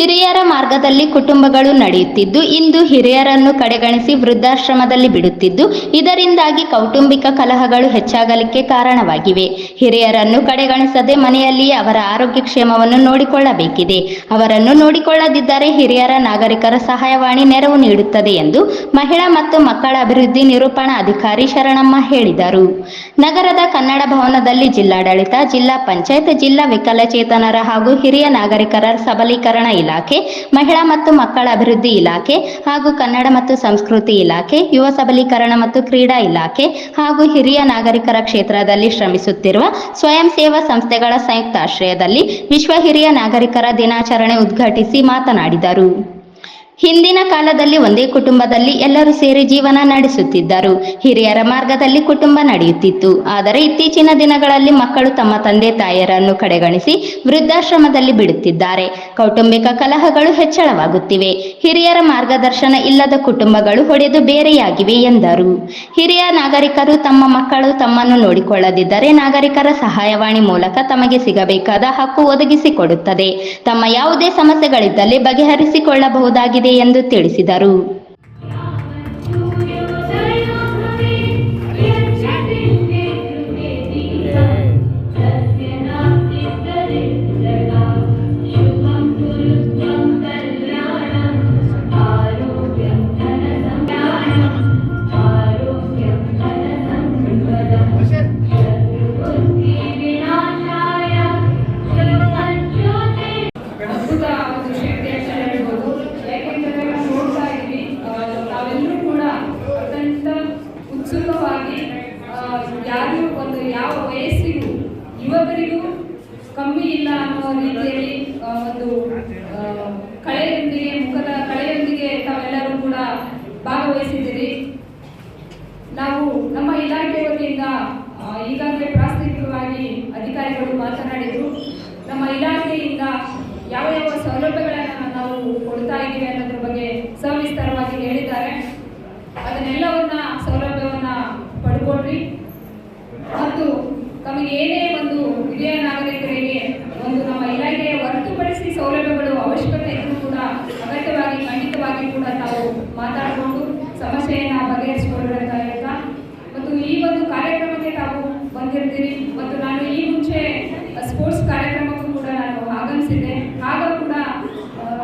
ಹಿರಿಯರ ಮಾರ್ಗದಲ್ಲಿ ಕುಟುಂಬಗಳು ನಡೆಯುತ್ತಿದ್ದು, ಇಂದು ಹಿರಿಯರನ್ನು ಕಡೆಗಣಿಸಿ ವೃದ್ಧಾಶ್ರಮದಲ್ಲಿ ಬಿಡುತ್ತಿದ್ದು, ಇದರಿಂದಾಗಿ ಕೌಟುಂಬಿಕ ಕಲಹಗಳು ಹೆಚ್ಚಾಗಲಿಕ್ಕೆ ಕಾರಣವಾಗಿವೆ. ಹಿರಿಯರನ್ನು ಕಡೆಗಣಿಸದೆ ಮನೆಯಲ್ಲಿಯೇ ಅವರ ಆರೋಗ್ಯ ಕ್ಷೇಮವನ್ನು ನೋಡಿಕೊಳ್ಳಬೇಕಿದೆ. ಅವರನ್ನು ನೋಡಿಕೊಳ್ಳದಿದ್ದರೆ ಹಿರಿಯರ ನಾಗರಿಕರ ಸಹಾಯವಾಣಿ ನೆರವು ನೀಡುತ್ತದೆ ಎಂದು ಮಹಿಳಾ ಮತ್ತು ಮಕ್ಕಳ ಅಭಿವೃದ್ಧಿ ನಿರೂಪಣಾ ಅಧಿಕಾರಿ ಶರಣಮ್ಮ ಹೇಳಿದರು. ನಗರದ ಕನ್ನಡ ಭವನದಲ್ಲಿ ಜಿಲ್ಲಾಡಳಿತ, ಜಿಲ್ಲಾ ಪಂಚಾಯತ್, ಜಿಲ್ಲಾ ವಿಕಲಚೇತನರ ಹಾಗೂ ಹಿರಿಯ ನಾಗರಿಕರ ಸಬಲೀಕರಣ ಇಲಾಖೆ, ಮಹಿಳಾ ಮತ್ತು ಮಕ್ಕಳ ಅಭಿವೃದ್ಧಿ ಇಲಾಖೆ ಹಾಗೂ ಕನ್ನಡ ಮತ್ತು ಸಂಸ್ಕೃತಿ ಇಲಾಖೆ, ಯುವ ಸಬಲೀಕರಣ ಮತ್ತು ಕ್ರೀಡಾ ಇಲಾಖೆ ಹಾಗೂ ಹಿರಿಯ ನಾಗರಿಕರ ಕ್ಷೇತ್ರದಲ್ಲಿ ಶ್ರಮಿಸುತ್ತಿರುವ ಸ್ವಯಂ ಸೇವಾ ಸಂಸ್ಥೆಗಳ ಸಂಯುಕ್ತಾಶ್ರಯದಲ್ಲಿ ವಿಶ್ವ ಹಿರಿಯ ನಾಗರಿಕರ ದಿನಾಚರಣೆ ಉದ್ಘಾಟಿಸಿ ಮಾತನಾಡಿದರು. ಹಿಂದಿನ ಕಾಲದಲ್ಲಿ ಒಂದೇ ಕುಟುಂಬದಲ್ಲಿ ಎಲ್ಲರೂ ಸೇರಿ ಜೀವನ ನಡೆಸುತ್ತಿದ್ದರು. ಹಿರಿಯರ ಮಾರ್ಗದಲ್ಲಿ ಕುಟುಂಬ ನಡೆಯುತ್ತಿತ್ತು. ಆದರೆ ಇತ್ತೀಚಿನ ದಿನಗಳಲ್ಲಿ ಮಕ್ಕಳು ತಮ್ಮ ತಂದೆ ತಾಯಿಯರನ್ನು ಕಡೆಗಣಿಸಿ ವೃದ್ಧಾಶ್ರಮದಲ್ಲಿ ಬಿಡುತ್ತಿದ್ದಾರೆ. ಕೌಟುಂಬಿಕ ಕಲಹಗಳು ಹೆಚ್ಚಳವಾಗುತ್ತಿವೆ. ಹಿರಿಯರ ಮಾರ್ಗದರ್ಶನ ಇಲ್ಲದ ಕುಟುಂಬಗಳು ಒಡೆದು ಬೇರೆಯಾಗಿವೆ ಎಂದರು. ಹಿರಿಯ ನಾಗರಿಕರು ತಮ್ಮ ಮಕ್ಕಳು ತಮ್ಮನ್ನು ನೋಡಿಕೊಳ್ಳದಿದ್ದರೆ ನಾಗರಿಕರ ಸಹಾಯವಾಣಿ ಮೂಲಕ ತಮಗೆ ಸಿಗಬೇಕಾದ ಹಕ್ಕು ಒದಗಿಸಿಕೊಡುತ್ತದೆ. ತಮ್ಮ ಯಾವುದೇ ಸಮಸ್ಯೆಗಳಿದ್ದಲ್ಲಿ ಬಗೆಹರಿಸಿಕೊಳ್ಳಬಹುದಾಗಿದೆ ಎಂದು ತಿಳಿಸಿದರು. ಯಾರು ಯಾವ ವಯಸ್ಸಿಗೂ ಯುವಕರಿಗೂ ಕಮ್ಮಿ ಇಲ್ಲ ಅನ್ನೋ ರೀತಿಯಲ್ಲಿ ಒಂದು ಮುಖದ ಕಳೆಯೊಂದಿಗೆ ತಾವೆಲ್ಲರೂ ಕೂಡ ಭಾಗವಹಿಸಿದ್ದೀರಿ. ನಾವು ನಮ್ಮ ಇಲಾಖೆ ವತಿಯಿಂದ ಈಗಾಗಲೇ ಪ್ರಾಸ್ತಾವಿಕವಾಗಿ ಅಧಿಕಾರಿಗಳು ಮಾತನಾಡಿದರು. ನಮ್ಮ ಇಲಾಖೆಯಿಂದ ಯಾವ ಯಾವ ಸೌಲಭ್ಯಗಳನ್ನು ನಾವು ಕೊಡ್ತಾ ಇದ್ದೀವಿ ಅನ್ನೋದ್ರ ಬಗ್ಗೆ ಸವಿಸ್ತಾರವಾಗಿ ಹೇಳಿದ್ದಾರೆ. ಅದನ್ನೆಲ್ಲವನ್ನ ಸೌಲಭ್ಯವನ್ನ ಪಡ್ಕೊಳ್ರಿ ಮತ್ತು ತಮಗೆ ಏನೇ ಒಂದು ಹಿರಿಯ ನಾಗರಿಕರಿಗೆ ಒಂದು ನಮ್ಮ ಇಲಾಖೆಯ ಹೊರತುಪಡಿಸಿ ಸೌಲಭ್ಯಗಳು ಅವಶ್ಯಕತೆ ಇದ್ದರೂ ಕೂಡ ಅಗತ್ಯವಾಗಿ ಖಂಡಿತವಾಗಿ ಕೂಡ ತಾವು ಮಾತಾಡಿಕೊಂಡು ಸಮಸ್ಯೆಯನ್ನು ಬಗೆಹರಿಸಿಕೊಳ್ಳುವಂತ ಹೇಳ್ತಾ ಮತ್ತು ಈ ಒಂದು ಕಾರ್ಯಕ್ರಮಕ್ಕೆ ತಾವು ಬಂದಿರ್ತೀರಿ ಮತ್ತು ನಾನು ಈ ಮುಂಚೆ ಸ್ಪೋರ್ಟ್ಸ್ ಕಾರ್ಯಕ್ರಮಕ್ಕೂ ಕೂಡ ನಾನು ಆಗಮಿಸಿದ್ದೆ. ಆಗ ಕೂಡ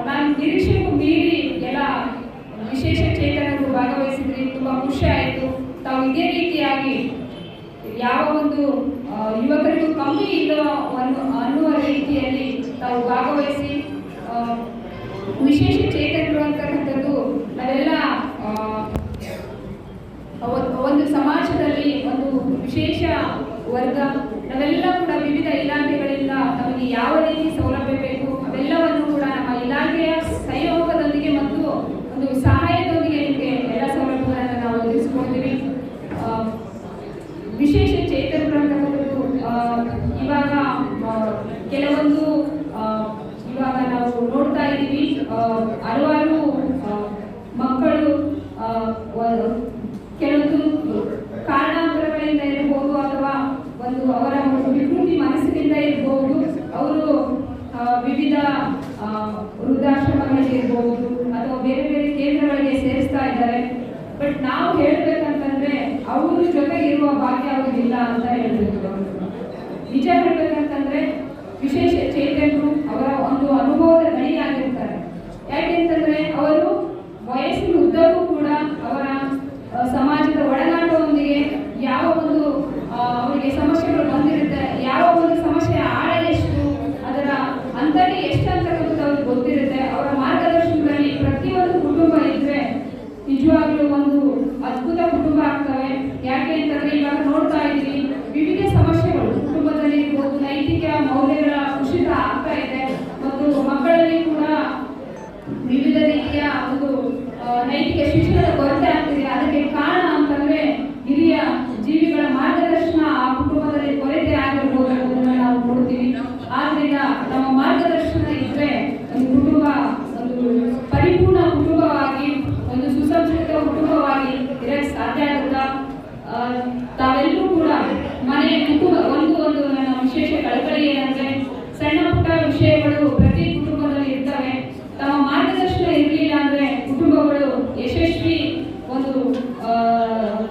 ನಾನು ನಿರೀಕ್ಷೆಗೂ ಮೀರಿ ಎಲ್ಲ ವಿಶೇಷ ಚೇತನರು ಭಾಗವಹಿಸಿದ್ರಿ. ತುಂಬ ಖುಷಿ ಆಯಿತು. ತಾವು ಇದೇ ರೀತಿಯಾಗಿ ಯಾವ ಒಂದು ಯುವಕರಿಗೂ ಕಮ್ಮಿ ಇಲ್ಲ ಅನ್ನುವ ರೀತಿಯಲ್ಲಿ ತಾವು ಭಾಗವಹಿಸಿ ವಿಶೇಷ ಚೇತನರು ಅಂತಕ್ಕಂಥದ್ದು ನಾವೆಲ್ಲ ಒಂದು ಸಮಾಜದಲ್ಲಿ ಒಂದು ವಿಶೇಷ ವರ್ಗ. ನಾವೆಲ್ಲ ಕೂಡ ವಿವಿಧ ಇಲಾಖೆಗಳಿಂದ ನಮಗೆ ಯಾವ ರೀತಿ ಸೌಲಭ್ಯ ಬೇಕು ಅವೆಲ್ಲವನ್ನು ಕೂಡ ನಮ್ಮ ಇಲಾಖೆಯ ಸಹಯೋಗದೊಂದಿಗೆ ಮತ್ತು ಒಂದು ಸಹಾಯದೊಂದಿಗೆ ನಿಮಗೆ ಎಲ್ಲ ಸೌಲಭ್ಯಗಳನ್ನು ನಾವು ಒದಗಿಸ್ಕೊಳ್ತೀವಿ. ವಿಶೇಷ ಚೇತನರು ಅಂತಕ್ಕಂಥದ್ದು ಇವಾಗ ಕೆಲವೊಂದು ಇವಾಗ ನಾವು ನೋಡ್ತಾ ಇದ್ದೀವಿ. ಹಲವಾರು ಮಕ್ಕಳು ಕೆಲವೊಂದು ಕಾರಣಾಂತರಗಳಿಂದ ಇರಬಹುದು ಅಥವಾ ಒಂದು ಅವರ ಒಂದು ವಿಕೃತಿ ಮನಸ್ಸಿನಿಂದ ಇರಬಹುದು. ಅವರು ವಿವಿಧ ವೃದ್ಧಾಶ್ರಮಗಳಿಗೆ ಇರಬಹುದು ಅಥವಾ ಬೇರೆ ಬೇರೆ ಕೇಂದ್ರಗಳಿಗೆ ಸೇರಿಸ್ತಾ ಇದ್ದಾರೆ. ಬಟ್ ನಾವು ಹೇಳ್ಬೇಕಂತಂದ್ರೆ ಅವ್ರ ಜೊತೆಗಿರುವ ಭಾಗ್ಯ ಅವ್ರಿಗಿಲ್ಲ ಅಂತ ಹೇಳ್ಬೇಕು. ನಿಜ ಹೇಳ್ಬೇಕಂತಂದ್ರೆ ವಿಶೇಷ ಚೇತನರು ಅವರ ಒಂದು ಅನುಭವದ ಗಣಿಯಾಗಿರ್ತಾರೆ. ಯಾಕೆಂತಂದ್ರೆ ಅವರು ವಯಸ್ಸಿನ ಉದ್ದಕ್ಕೂ ಕೂಡ ಅವರ ಸಮಾಜದ ಒಡನಾಟದೊಂದಿಗೆ ಯಾವ ಒಂದು ಅವರಿಗೆ ಸಮಸ್ಯೆಗಳು ಬಂದಿರುತ್ತೆ, ಯಾವ ಒಂದು ಸಮಸ್ಯೆ ಆಳ ಎಷ್ಟು, ಅದರ ಅಂತನೇ ಎಷ್ಟು ಅಂತಕ್ಕಂಥದ್ದು ಅವ್ರಿಗೆ ಗೊತ್ತಿರುತ್ತೆ. ಅವರ ಮಾರ್ಗದರ್ಶನದಲ್ಲಿ ಪ್ರತಿಯೊಂದು ಕುಟುಂಬ ಇದ್ರೆ ನಿಜವಾಗ್ಲೂ ಒಂದು ಅದ್ಭುತ ಕುಟುಂಬ ಆಗ್ತವೆ. ಯಾಕೆ ಅಂತಂದ್ರೆ ಇವಾಗ ನೋಡ್ತಾ ಇದ್ದೀವಿ ವಿವಿಧ ಸಮಸ್ಯೆಗಳು ಕುಟುಂಬದಲ್ಲಿ ಇರ್ಬೋದು, ನೈತಿಕ ಮೌಲ್ಯಗಳ ಕುಸಿತ ಆಗ್ತಾ ಇದೆ ಮತ್ತು ಮಕ್ಕಳಲ್ಲಿ ಕೂಡ ವಿವಿಧ ರೀತಿಯ ಒಂದು ನೈತಿಕ ಶಿಕ್ಷಣದ ಕೊರತೆ ಆಗ್ತಿದೆ. ಅದಕ್ಕೆ ಕಾರಣ ಅಂತಂದ್ರೆ ಹಿರಿಯ ಜೀವಿಗಳ ಮಾರ್ಗದರ್ಶನ ಆ ಕುಟುಂಬದಲ್ಲಿ ಕೊರತೆ ಆಗಿರ್ಬೋದು ಅನ್ನೋದನ್ನ ನಾವು ನೋಡ್ತೀವಿ. ಆದ್ರಿಂದ ನಮ್ಮ ಮಾರ್ಗದರ್ಶನ ಇದ್ರೆ ಒಂದು ಕುಟುಂಬ ಒಂದು ಪರಿಪೂರ್ಣ ಕುಟುಂಬವಾಗಿ ಒಂದು ಸುಸಂಸ್ಕೃತ ಕುಟುಂಬವಾಗಿ ಇರಕ್ಕೆ ಸಾಧ್ಯ ಆಗುತ್ತಾ. ತಾವೆಲ್ಲರೂ ಕೂಡ ಮನೆ ಕುಟುಂಬ ಒಂದು ನನ್ನ ವಿಶೇಷ ಕಳಕಳಿ ಏನಂದ್ರೆ ಸಣ್ಣ ಪುಟ್ಟ ವಿಷಯಗಳು ಪ್ರತಿ ಕುಟುಂಬದಲ್ಲಿ ಇರ್ತವೆ. ಕುಟುಂಬಗಳು ಯಶಸ್ವಿ ಒಂದು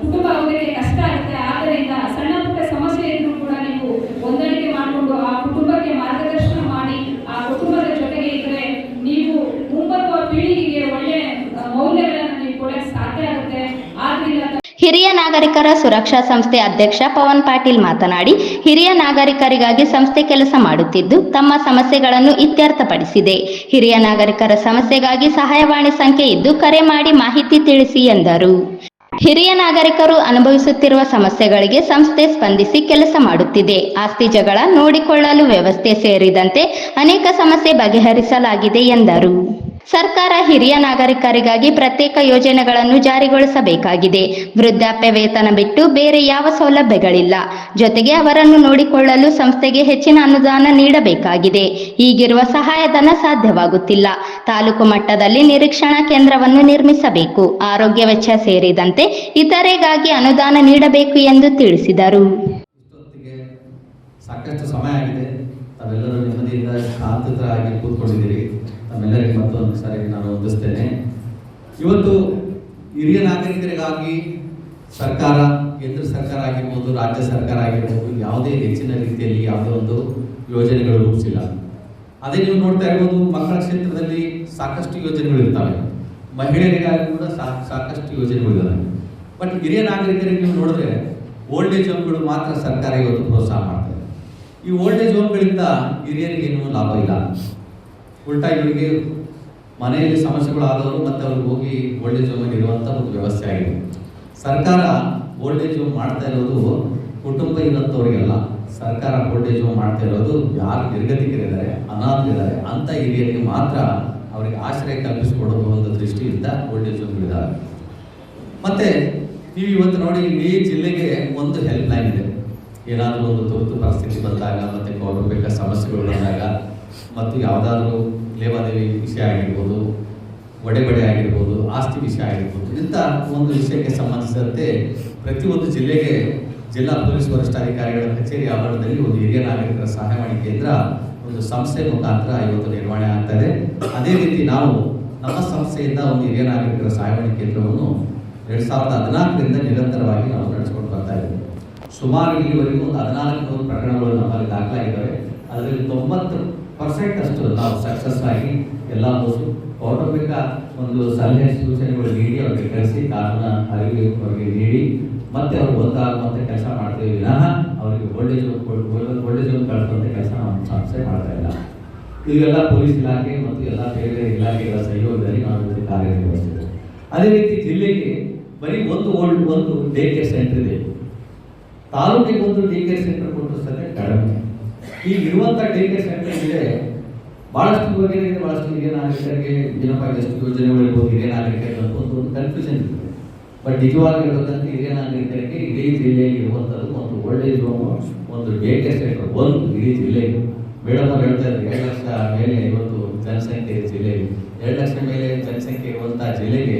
ಕುಟುಂಬ ಆಗೋದಕ್ಕೆ ಕಷ್ಟ ಆಗುತ್ತೆ. ಆದ್ದರಿಂದ ಸಣ್ಣ ಪುಟ್ಟ ಸಮಸ್ಯೆ ಇದ್ರೂ ಕೂಡ ನೀವು ಹೊಂದಾಣಿಕೆ ಮಾಡಿಕೊಂಡು ಆ ಕುಟುಂಬಕ್ಕೆ ಮಾರ್ಗದರ್ಶನ ಮಾಡಿ ಆ ಕುಟುಂಬದ ಜೊತೆಗೆ ಇದ್ದರೆ ನೀವು ಮುಂಬರುವ ಪೀಳಿಗೆಗೆ ಒಳ್ಳೆ ಮೌಲ್ಯಗಳನ್ನು ನೀವು ಕೊಡಕ್ಕೆ ಸಾಧ್ಯ ಆಗುತ್ತೆ. ಆದ್ರಿಂದ ಹಿರಿಯ ನಾಗರಿಕರ ಸುರಕ್ಷಾ ಸಂಸ್ಥೆ ಅಧ್ಯಕ್ಷ ಪವನ್ ಪಾಟೀಲ್ ಮಾತನಾಡಿ, ಹಿರಿಯ ನಾಗರಿಕರಿಗಾಗಿ ಸಂಸ್ಥೆ ಕೆಲಸ ಮಾಡುತ್ತಿದ್ದು ತಮ್ಮ ಸಮಸ್ಯೆಗಳನ್ನು ಇತ್ಯರ್ಥಪಡಿಸಿದೆ. ಹಿರಿಯ ನಾಗರಿಕರ ಸಮಸ್ಯೆಗಾಗಿ ಸಹಾಯವಾಣಿ ಸಂಖ್ಯೆ ಇದ್ದು ಕರೆ ಮಾಡಿ ಮಾಹಿತಿ ತಿಳಿಸಿ ಎಂದರು. ಹಿರಿಯ ನಾಗರಿಕರು ಅನುಭವಿಸುತ್ತಿರುವ ಸಮಸ್ಯೆಗಳಿಗೆ ಸಂಸ್ಥೆ ಸ್ಪಂದಿಸಿ ಕೆಲಸ ಮಾಡುತ್ತಿದೆ. ಆಸ್ತಿ ಜಗಳ ನೋಡಿಕೊಳ್ಳಲು ವ್ಯವಸ್ಥೆ ಸೇರಿದಂತೆ ಅನೇಕ ಸಮಸ್ಯೆ ಬಗೆಹರಿಸಲಾಗಿದೆ ಎಂದರು. ಸರ್ಕಾರ ಹಿರಿಯ ನಾಗರಿಕರಿಗಾಗಿ ಪ್ರತ್ಯೇಕ ಯೋಜನೆಗಳನ್ನು ಜಾರಿಗೊಳಿಸಬೇಕಾಗಿದೆ. ವೃದ್ಧಾಪ್ಯ ವೇತನ ಬಿಟ್ಟು ಬೇರೆ ಯಾವ ಸೌಲಭ್ಯಗಳಿಲ್ಲ. ಜೊತೆಗೆ ಅವರನ್ನು ನೋಡಿಕೊಳ್ಳಲು ಸಂಸ್ಥೆಗೆ ಹೆಚ್ಚಿನ ಅನುದಾನ ನೀಡಬೇಕಾಗಿದೆ. ಈಗಿರುವ ಸಹಾಯಧನ ಸಾಧ್ಯವಾಗುತ್ತಿಲ್ಲ. ತಾಲೂಕು ಮಟ್ಟದಲ್ಲಿ ನಿರೀಕ್ಷಣಾ ಕೇಂದ್ರವನ್ನು ನಿರ್ಮಿಸಬೇಕು. ಆರೋಗ್ಯ ವೆಚ್ಚ ಸೇರಿದಂತೆ ಇತರೆಗಾಗಿ ಅನುದಾನ ನೀಡಬೇಕು ಎಂದು ತಿಳಿಸಿದರು. ಸಾಕಷ್ಟು ಸಮಯ ಆಗಿದೆ. ತಾವೆಲ್ಲರೂ ನೆಮ್ಮದಿಯಿಂದ ಶಾಂತರಾಗಿ ಕೂತ್ಕೊಂಡಿದ್ದೀರಿ. ತಮ್ಮೆಲ್ಲರಿಗೆ ಮತ್ತೊಂದು ಸಾರಿ ನಾನು ವಂದಿಸ್ತೇನೆ. ಇವತ್ತು ಹಿರಿಯ ನಾಗರಿಕರಿಗಾಗಿ ಸರ್ಕಾರ, ಕೇಂದ್ರ ಸರ್ಕಾರ ಆಗಿರ್ಬೋದು, ರಾಜ್ಯ ಸರ್ಕಾರ ಆಗಿರ್ಬೋದು, ಯಾವುದೇ ಹೆಚ್ಚಿನ ರೀತಿಯಲ್ಲಿ ಯಾವುದೇ ಒಂದು ಯೋಜನೆಗಳು ರೂಪಿಸಿಲ್ಲ. ಅದೇ ನೀವು ನೋಡ್ತಾ ಇರ್ಬೋದು, ಮಕ್ಕಳ ಕ್ಷೇತ್ರದಲ್ಲಿ ಸಾಕಷ್ಟು ಯೋಜನೆಗಳು ಇರ್ತವೆ, ಮಹಿಳೆಯರಿಗಾಗಿ ಕೂಡ ಸಾಕಷ್ಟು ಯೋಜನೆಗಳಿದ್ದಾವೆ. ಬಟ್ ಹಿರಿಯ ನಾಗರಿಕರಿಗೆ ನೀವು ನೋಡಿದ್ರೆ ಓಲ್ಡ್ ಏಜ್ ಹೋಮ್ಗಳು ಮಾತ್ರ ಸರ್ಕಾರ ಇವತ್ತು ಪ್ರೋತ್ಸಾಹ ಮಾಡ್ತಾರೆ. ಈ ಓಲ್ಡ್ ಏಜ್ ಹೋಮ್ಗಳಿಂದ ಹಿರಿಯರಿಗೇನು ಲಾಭ ಇಲ್ಲ. ಉಲ್ಟಾ ಇವರಿಗೆ ಮನೆಯಲ್ಲಿ ಸಮಸ್ಯೆಗಳಾದವರು ಮತ್ತು ಅವ್ರಿಗೆ ಹೋಗಿ ಓಲ್ಡ್ ಏಜ್ ಹೋಮಲ್ಲಿ ಇರುವಂಥ ಒಂದು ವ್ಯವಸ್ಥೆ ಆಗಿದೆ. ಸರ್ಕಾರ ಓಲ್ಡ್ ಏಜ್ ಹೋಮ್ ಮಾಡ್ತಾ ಇರೋದು ಕುಟುಂಬ ಇರೋಂಥವ್ರಿಗೆಲ್ಲ. ಸರ್ಕಾರ ಓಲ್ಡ್ ಏಜ್ ಹೋಮ್ ಮಾಡ್ತಾ ಇರೋದು ಯಾರು ನಿರ್ಗತಿಕರಿದ್ದಾರೆ, ಅನಾಥರಿದ್ದಾರೆ ಅಂಥ ಹಿರಿಯರಿಗೆ ಮಾತ್ರ ಅವರಿಗೆ ಆಶ್ರಯ ಕಲ್ಪಿಸಿಕೊಡೋದು ಒಂದು ದೃಷ್ಟಿಯಿಂದ ಓಲ್ಡ್ ಏಜ್ ಹೋಮ್ಗಳಿದ್ದಾವೆ. ಮತ್ತು ನೀವು ಇವತ್ತು ನೋಡಿ, ಈ ಜಿಲ್ಲೆಗೆ ಒಂದು ಹೆಲ್ಪ್ ಲೈನ್ ಇದೆ. ಏನಾದರೂ ಒಂದು ತುರ್ತು ಪರಿಸ್ಥಿತಿ ಬಂದಾಗ ಮತ್ತು ಕೌಟುಂಬಿಕ ಸಮಸ್ಯೆಗಳು ಬಂದಾಗ ಮತ್ತು ಯಾವುದಾದ್ರೂ ಲೇವಾದೇವಿ ವಿಷಯ ಆಗಿರ್ಬೋದು, ಒಡೆಬಡೆ ಆಗಿರ್ಬೋದು, ಆಸ್ತಿ ವಿಷಯ ಆಗಿರ್ಬೋದು, ಇಂಥ ಒಂದು ವಿಷಯಕ್ಕೆ ಸಂಬಂಧಿಸಿದಂತೆ ಪ್ರತಿಯೊಂದು ಜಿಲ್ಲೆಗೆ ಜಿಲ್ಲಾ ಪೊಲೀಸ್ ವರಿಷ್ಠಾಧಿಕಾರಿಗಳ ಕಚೇರಿ ಆವರಣದಲ್ಲಿ ಒಂದು ಹಿರಿಯ ನಾಗರಿಕರ ಸಹಾಯವಾಣಿ ಕೇಂದ್ರ ಒಂದು ಸಂಸ್ಥೆ ಮುಖಾಂತರ ಇವತ್ತು ನಿರ್ವಹಣೆ ಆಗ್ತದೆ. ಅದೇ ರೀತಿ ನಾವು ನಮ್ಮ ಸಂಸ್ಥೆಯಿಂದ ಒಂದು ಹಿರಿಯ ನಾಗರಿಕರ ಸಹಾಯವಾಣಿ ಕೇಂದ್ರವನ್ನು 2014ರಿಂದ ನಿರಂತರವಾಗಿ ನಾವು ನಡೆಸ್ಕೊಂಡು ಬರ್ತಾ ಇದ್ದೀವಿ. ಸುಮಾರು ಇಲ್ಲಿವರೆಗೂ ಒಂದು 1400 ಪ್ರಕರಣಗಳು ನಮ್ಮಲ್ಲಿ ದಾಖಲಾಗಿದ್ದಾವೆ. ಅದರಲ್ಲಿ 90% ಅಷ್ಟು ನಾವು ಸಕ್ಸಸ್ ಆಗಿ ಎಲ್ಲ ಕೌಟುಂಬಿಕ ಒಂದು ಸಲಹೆ ಸೂಚನೆಗಳು ನೀಡಿ ಅವರಿಗೆ ಕಳಿಸಿ ಕಾನೂನ ಅರಿವು ಅವರಿಗೆ ನೀಡಿ ಮತ್ತೆ ಅವ್ರು ಒಂದಾಗುವಂಥ ಕೆಲಸ ಮಾಡ್ತೀವಿ ವಿನಃ ಅವರಿಗೆ ಒಳ್ಳೆಯ ಕಳಿಸುವಂಥ ಕೆಲಸ ನಮ್ಮ ಸಂಸ್ಥೆ ಮಾಡ್ತಾ ಇಲ್ಲ. ಇದೆಲ್ಲ ಪೊಲೀಸ್ ಇಲಾಖೆ ಮತ್ತು ಎಲ್ಲ ಬೇರೆ ಇಲಾಖೆಗಳ ಸಹಯೋಗದಲ್ಲಿ ನಾವು ಇವತ್ತು ಕಾರ್ಯನಿರ್ವಹಿಸ್ತೀವಿ. ಅದೇ ರೀತಿ ಜಿಲ್ಲೆಗೆ ಬರೀ ಒಂದು ಡೇ ಕೇರ್ ಸೆಂಟರ್ ಇದೆ. ತಾಲೂಕಿಗೆ ಒಂದು ಡೇ ಕೇರ್ ಸೆಂಟರ್ ಕೊಟ್ಟು ಸದ್ಯ ಕಡಿಮೆ. ಈಗ ಇರುವಂಥ ಡೇ ಕೇರ್ ಸೆಂಟರ್ ಇದೆ ಭಾಳಷ್ಟು ಯೋಜನೆ ಇದೆ. ಭಾಳಷ್ಟು ಹಿರಿಯ ನಾಗರಿಕರಿಗೆ ಏನಪ್ಪ ಎಷ್ಟು ಯೋಜನೆಗಳಿರ್ಬೋದು ಹಿರಿಯ ನಾಗರಿಕರಿಗೆ ಅಂತ ಒಂದು ಕನ್ಫ್ಯೂಷನ್ ಇರ್ತದೆ. ಬಟ್ ನಿಜವಾಗಿ ಹೇಳೋದಂದ್ರೆ ಹಿರಿಯ ನಾಗರಿಕರಿಗೆ ಇಡೀ ಜಿಲ್ಲೆಯಲ್ಲಿ ಇರುವಂಥದ್ದು ಒಂದು ಓಲ್ಡ್ ಏಜ್ ಹೋಮ್, ಒಂದು ಡೇ ಕೇರ್ ಸೆಂಟರ್ ಒಂದು ಇಡೀ ಜಿಲ್ಲೆಗೆ. ಮೇಡಮ್ ಅವ್ರು ಹೇಳ್ತಾ ಇದ್ದಾರೆ 2 ಲಕ್ಷ ಮೇಲೆ ಇವತ್ತು ಜನಸಂಖ್ಯೆ ಜಿಲ್ಲೆಗೆ, 2 ಲಕ್ಷ ಮೇಲೆ ಜನಸಂಖ್ಯೆ ಇರುವಂಥ ಜಿಲ್ಲೆಗೆ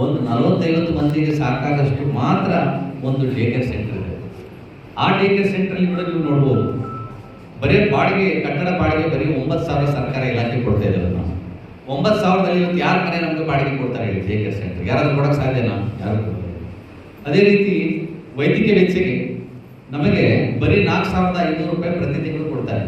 ಒಂದು 40-50 ಮಂದಿಗೆ ಸಾಕಾಗಷ್ಟು ಮಾತ್ರ ಒಂದು ಡೇ ಕೇರ್ ಸೆಂಟರ್ ಇದೆ. ಆ ಡೇ ಕೇರ್ ಸೆಂಟ್ರಲ್ಲಿ ಕೂಡ ನೀವು ನೋಡ್ಬೋದು ಬರೀ ಬಾಡಿಗೆ, ಕಟ್ಟಡ ಬಾಡಿಗೆ ಬರೀ 9,000 ಸರ್ಕಾರ ಇಲಾಖೆ ಕೊಡ್ತಾ ಇದ್ದೇವೆ ನಾವು. 9,000ದಲ್ಲಿ ಇವತ್ತು ಯಾರ ಮನೆ ನಮಗೆ ಬಾಡಿಗೆ ಕೊಡ್ತಾರೆ ಹೇಳಿ? ಡೇ ಕೇರ್ ಸೆಂಟರ್ ಯಾರಾದ್ರೂ ಕೊಡೋಕ್ಕೆ ಸಾಧ್ಯನಾ? ಯಾರು ಕೊಡ್ತಾರೆ. ಅದೇ ರೀತಿ ವೈದ್ಯಕೀಯ ವೆಚ್ಚಕ್ಕೆ ನಮಗೆ ಬರೀ 4,500 ರೂಪಾಯಿ ಪ್ರತಿ ತಿಂಗಳು ಕೊಡ್ತಾರೆ.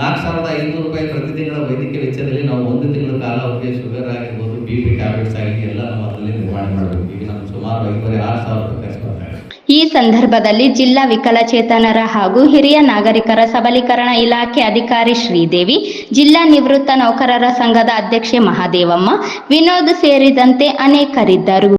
4,500 ರೂಪಾಯಿ ಪ್ರತಿ ತಿಂಗಳ ವೈದ್ಯಕೀಯ ವೆಚ್ಚದಲ್ಲಿ ನಾವು 1 ತಿಂಗಳ ಕಾಲ ಅವರಿಗೆ ಶುಗರ್ ಆಗಿರ್ಬೋದು, BP ಟ್ಯಾಬ್ಲೆಟ್ಸ್ ಆಗಿ ಎಲ್ಲ ನಾವು ಅದರಲ್ಲಿ ನಿರ್ವಹಣೆ ಮಾಡಬೇಕು. ಈಗ ನಮ್ಗೆ ಸುಮಾರು 5,000-6,000 ರೂಪಾಯಿ ಖರ್ಚು ಬರ್ತಾರೆ. ಈ ಸಂದರ್ಭದಲ್ಲಿ ಜಿಲ್ಲಾ ವಿಕಲಚೇತನರ ಹಾಗೂ ಹಿರಿಯ ನಾಗರಿಕರ ಸಬಲೀಕರಣ ಇಲಾಖೆ ಅಧಿಕಾರಿ ಶ್ರೀದೇವಿ, ಜಿಲ್ಲಾ ನಿವೃತ್ತ ನೌಕರರ ಸಂಘದ ಅಧ್ಯಕ್ಷೆ ಮಹಾದೇವಮ್ಮ, ವಿನೋದ್ ಸೇರಿದಂತೆ ಅನೇಕರಿದ್ದರು.